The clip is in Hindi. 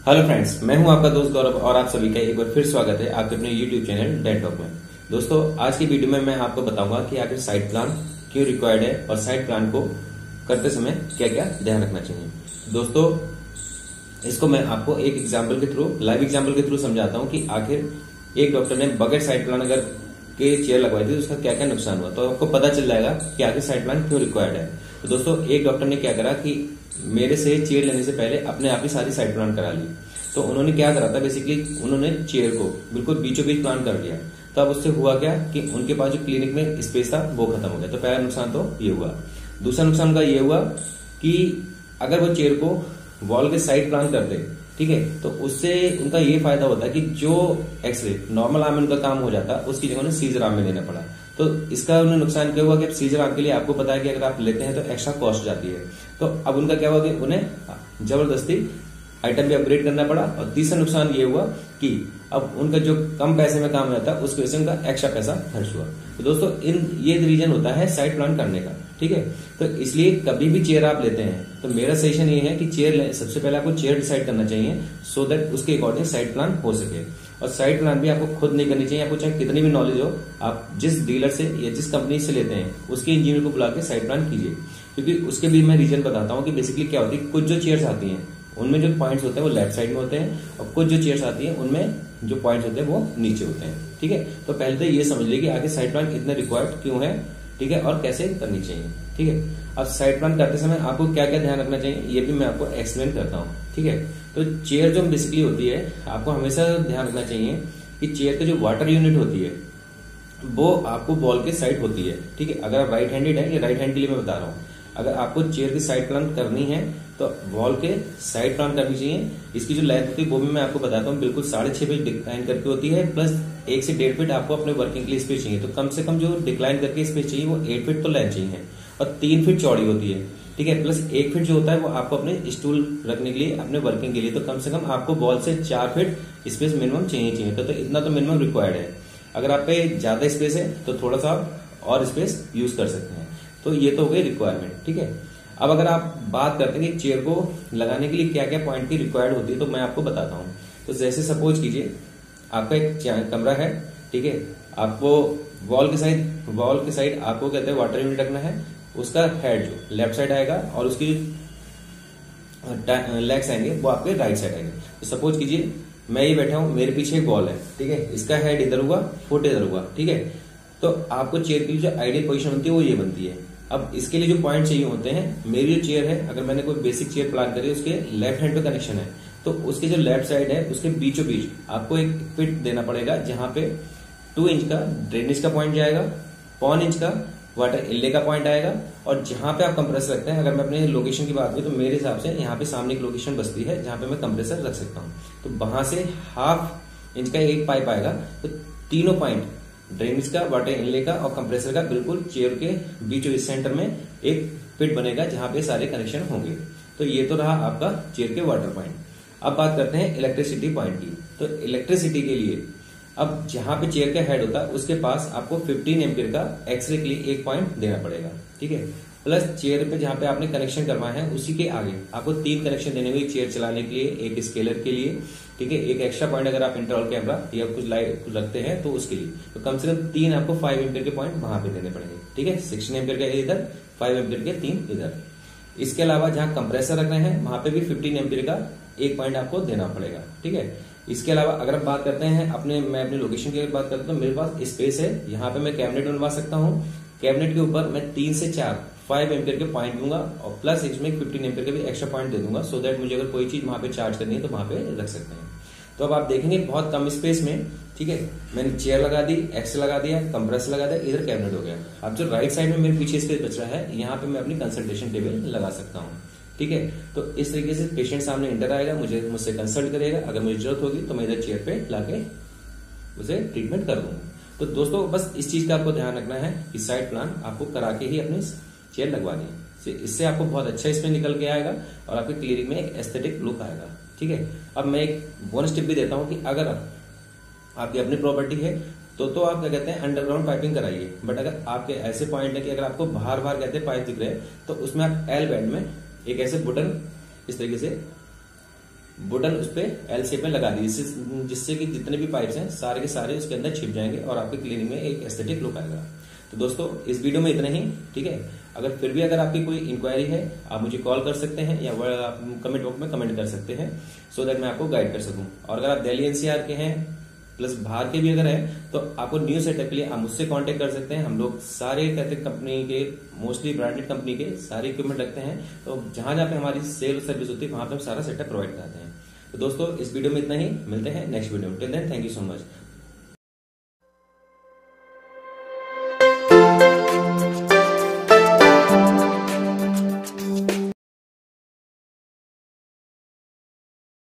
हेलो फ्रेंड्स, मैं हूं आपका दोस्त गौरव और आप सभी का एक बार फिर स्वागत है आपके अपने यूट्यूब चैनल डेंट टॉक में। दोस्तों, आज की वीडियो में मैं आपको बताऊंगा कि आखिर साइट प्लान क्यों रिक्वायर्ड है और साइट प्लान को करते समय क्या क्या ध्यान रखना चाहिए। दोस्तों, इसको मैं आपको एक एग्जाम्पल के थ्रू, लाइव एग्जाम्पल के थ्रू समझाता हूँ कि आखिर एक डॉक्टर ने बगैर साइट प्लान अगर के चेयर लगवाई थी तो उसका क्या क्या नुकसान हुआ, तो आपको पता चल जाएगा कि आखिर साइट प्लान क्यों रिक्वायर्ड है। तो दोस्तों, एक डॉक्टर ने क्या करा कि मेरे से चेयर लेने से पहले अपने आप ही सारी साइट प्लान करा ली। तो उन्होंने क्या करा था, बेसिकली उन्होंने चेयर को बिल्कुल बीचों बीच प्लान कर दिया। तो अब उससे हुआ क्या कि उनके पास जो क्लिनिक में स्पेस था वो खत्म हो गया। तो पहला नुकसान तो ये हुआ। दूसरा नुकसान का ये हुआ कि अगर वो चेयर को वॉल के साइड प्लान कर दे, ठीक है, तो उससे उनका ये फायदा होता है कि जो एक्सरे नॉर्मल आर्म में उनका काम हो जाता उसकी जगह उन्हें सीजर आर्म में लेना पड़ा। तो इसका उन्हें नुकसान क्या हुआ कि अब सीजर आर्म के लिए आपको पता है कि अगर आप लेते हैं तो एक्स्ट्रा कॉस्ट जाती है। तो अब उनका क्या हुआ कि उन्हें जबरदस्ती आइटम भी अपग्रेड करना पड़ा। और तीसरा नुकसान ये हुआ कि अब उनका जो कम पैसे में काम रहता है उसकी वजह से उनका एक्स्ट्रा पैसा खर्च हुआ। तो दोस्तों, ये रीजन होता है साइट प्लान करने का, ठीक है। तो इसलिए कभी भी चेयर आप लेते हैं तो मेरा सजेशन ये है कि चेयर सबसे पहले आपको चेयर डिसाइड करना चाहिए सो दैट उसके अकॉर्डिंग साइट प्लान हो सके। और साइट प्लान भी आपको खुद नहीं करनी चाहिए, आपको चाहे कितनी भी नॉलेज हो, आप जिस डीलर से या जिस कंपनी से लेते हैं उसके इंजीनियर को बुला के साइट प्लान कीजिए। क्योंकि उसके भी मैं रीजन बताता हूँ कि बेसिकली क्या होती है। कुछ जो चेयर्स आती हैं उनमें जो पॉइंट्स होते हैं वो लेफ्ट साइड में होते हैं और कुछ जो चेयर्स आती हैं उनमें जो पॉइंट्स होते हैं वो नीचे होते हैं, ठीक है। तो पहले तो ये समझ लीजिए कि आगे साइट प्लान कितने रिक्वायर्ड क्यों है, ठीक है, और कैसे करनी चाहिए, ठीक है। अब साइट प्लान करते समय आपको क्या क्या ध्यान रखना चाहिए ये भी मैं आपको एक्सप्लेन करता हूँ, ठीक है। तो चेयर जो बेसिकली होती है, आपको हमेशा ध्यान रखना चाहिए कि चेयर की जो वाटर यूनिट होती है वो आपको बॉल के साइड होती है, ठीक है। अगर आप राइट हैंडेड है, ये राइट हैंड के लिए मैं बता रहा हूँ, अगर आपको चेयर की साइड प्लान करनी है तो वॉल के साइड प्लान करनी चाहिए। इसकी जो लेंथ होती है वो भी मैं आपको बताता हूँ, बिल्कुल 6.5 फीट डिक्लाइन करके होती है, प्लस 1 से 1.5 फीट आपको अपने वर्किंग के लिए स्पेस चाहिए। तो कम से कम जो डिक्लाइन करके स्पेस चाहिए वो 8 फीट तो लेंथ चाहिए और 3 फीट चौड़ी होती है, ठीक है। प्लस 1 फीट जो होता है वो आपको अपने स्टूल रखने के लिए, अपने वर्किंग के लिए। तो कम से कम आपको वॉल से 4 फीट स्पेस मिनिमम चाहिए। तो इतना तो मिनिमम रिक्वायर्ड है। अगर आप पे ज्यादा स्पेस है तो थोड़ा सा और स्पेस यूज कर सकते हैं। तो ये तो हो गई रिक्वायरमेंट, ठीक है। अब अगर आप बात करते हैं कि चेयर को लगाने के लिए क्या क्या पॉइंट की रिक्वायर्ड होती है तो मैं आपको बताता हूँ। तो जैसे सपोज कीजिए आपका एक कमरा है, ठीक है, आपको वॉल के साइड आपको कहते हैं वाटर यूनिट रखना है। उसका हेड जो लेफ्ट साइड आएगा और उसकी लेग्स आएंगे वो आपके राइट साइड आएंगे। तो सपोज कीजिए मैं ये बैठा हूं, मेरे पीछे एक बॉल है, ठीक है, इसका हेड इधर हुआ, फुट इधर हुआ, ठीक है। तो आपको चेयर की जो आइडियल पोजीशन होती है वो ये बनती है। अब इसके लिए जो पॉइंट चाहिए होते हैं, मेरी जो चेयर है, अगर मैंने कोई बेसिक चेयर प्लान करी उसके लेफ्ट हैंड पे कनेक्शन है तो उसके जो लेफ्ट साइड है उसके बीचों बीच आपको एक फिट देना पड़ेगा जहां पे 2 इंच का ड्रेनेज का पॉइंट जाएगा, 0.25 इंच का वाटर इनले का पॉइंट आएगा। और जहां पे आप कंप्रेसर रखते हैं, अगर मैं अपने लोकेशन की बात करूं तो मेरे हिसाब से यहाँ पे सामने एक लोकेशन बसती है जहां पे मैं कंप्रेसर रख सकता हूँ। तो वहां से 1/2 इंच का एक पाइप आएगा। तो तीनों पॉइंट, ड्रेनेज का, वाटर इनले का और कंप्रेसर का, बिल्कुल चेयर के बीचों बीच सेंटर में एक फिट बनेगा जहां पे सारे कनेक्शन होंगे। तो ये तो रहा आपका चेयर के वाटर पॉइंट। अब बात करते हैं इलेक्ट्रिसिटी पॉइंट की। तो इलेक्ट्रिसिटी के लिए अब जहां पे चेयर का हेड होता है उसके पास आपको 15 एम्पियर का एक्सरे के लिए एक पॉइंट देना पड़ेगा, ठीक है। प्लस चेयर पे जहां पे आपने कनेक्शन करवाए हैं उसी के आगे आपको 3 कनेक्शन देने होंगे, चेयर चलाने के लिए, एक स्केलर के लिए, ठीक है, एक एक्स्ट्रा पॉइंट अगर आप इंटरवल कैमरा या कुछ लाइट रखते हैं तो उसके लिए। तो कम से कम 3 आपको 5 एम्पियर के पॉइंट वहां पे देने पड़ेंगे, ठीक है। 16 एम्पियर का इधर, 5 एम्पियर के 3 इधर। इसके अलावा जहां कंप्रेसर रख रहे हैं वहां पे भी 15 एम्पियर का एक पॉइंट आपको देना पड़ेगा, ठीक है। इसके अलावा अगर आप बात करते हैं मैं अपने लोकेशन की बात करता हूँ तो मेरे पास स्पेस है, यहाँ पे मैं कैबिनेट बनवा सकता हूँ। कैबिनेट के ऊपर मैं 3 से 4 5 एम्पियर के पॉइंट दूंगा और प्लस इसमें 15 एम्पियर के भी एक्स्ट्रा पॉइंट दे दूंगा सो दैट मुझे अगर कोई चीज वहां पे चार्ज करनी है तो वहां पे रख सकते हैं। तो अब आप देखेंगे बहुत कम स्पेस में, ठीक है, मैंने चेयर लगा दी, एक्स लगा दिया, कंप्रेसर लगा दिया, इधर कैबिनेट हो गया। अब जो राइट साइड में मेरे पीछे स्पेस बच रहा है यहाँ पे मैं अपनी कंसल्टेशन टेबल लगा सकता हूँ, ठीक है। तो इस तरीके से पेशेंट सामने इंटर आएगा, मुझसे कंसल्ट करेगा, अगर मुझे जरूरत होगी तो मैं इधर चेयर पे लाके उसे ट्रीटमेंट कर दूंगा। तो दोस्तों, बस इस चीज का आपको ध्यान रखना है कि साइड प्लान आपको करा के ही अपनी चेयर लगवानी है। इससे आपको बहुत अच्छा इसमें निकल के आएगा और आपके क्लिनिक में एक एस्थेटिक लुक आएगा, ठीक है। अब मैं एक बोनस टिप भी देता हूं कि अगर आपकी अपनी प्रॉपर्टी है तो आप क्या कहते हैं अंडरग्राउंड पाइपिंग कराइए। बट अगर आपके ऐसे पॉइंट है कि अगर आपको बाहर कहते हैं पाइप दिख रहे हैं तो उसमें आप एल बैंड में एक ऐसे बटन इस तरीके से बटन उस पर एल शेप में लगा दी, जिससे कि जितने भी पाइप्स हैं सारे के सारे उसके अंदर छिप जाएंगे और आपकी क्लीनिंग में एक एस्थेटिक लुक आएगा। तो दोस्तों इस वीडियो में इतना ही, ठीक है। अगर फिर भी अगर आपकी कोई इंक्वायरी है आप मुझे कॉल कर सकते हैं या कमेंट बॉक्स में कमेंट कर सकते हैं, सो दैट मैं आपको गाइड कर सकूं। और अगर आप दिल्ली एनसीआर के हैं प्लस बाहर के भी अगर हैं तो आपको न्यू सेटअप के लिए आप मुझसे कांटेक्ट कर सकते हैं। हम लोग सारे कहते कंपनी के मोस्टली ब्रांडेड कंपनी के सारे इक्विपमेंट रखते हैं, तो जहां जहां पे हमारी सेल सर्विस होती है वहां पे हम सारा सेटअप प्रोवाइड कराते हैं। तो दोस्तों इस वीडियो में इतना ही, मिलते हैं नेक्स्ट वीडियो में। Till then thank you so much.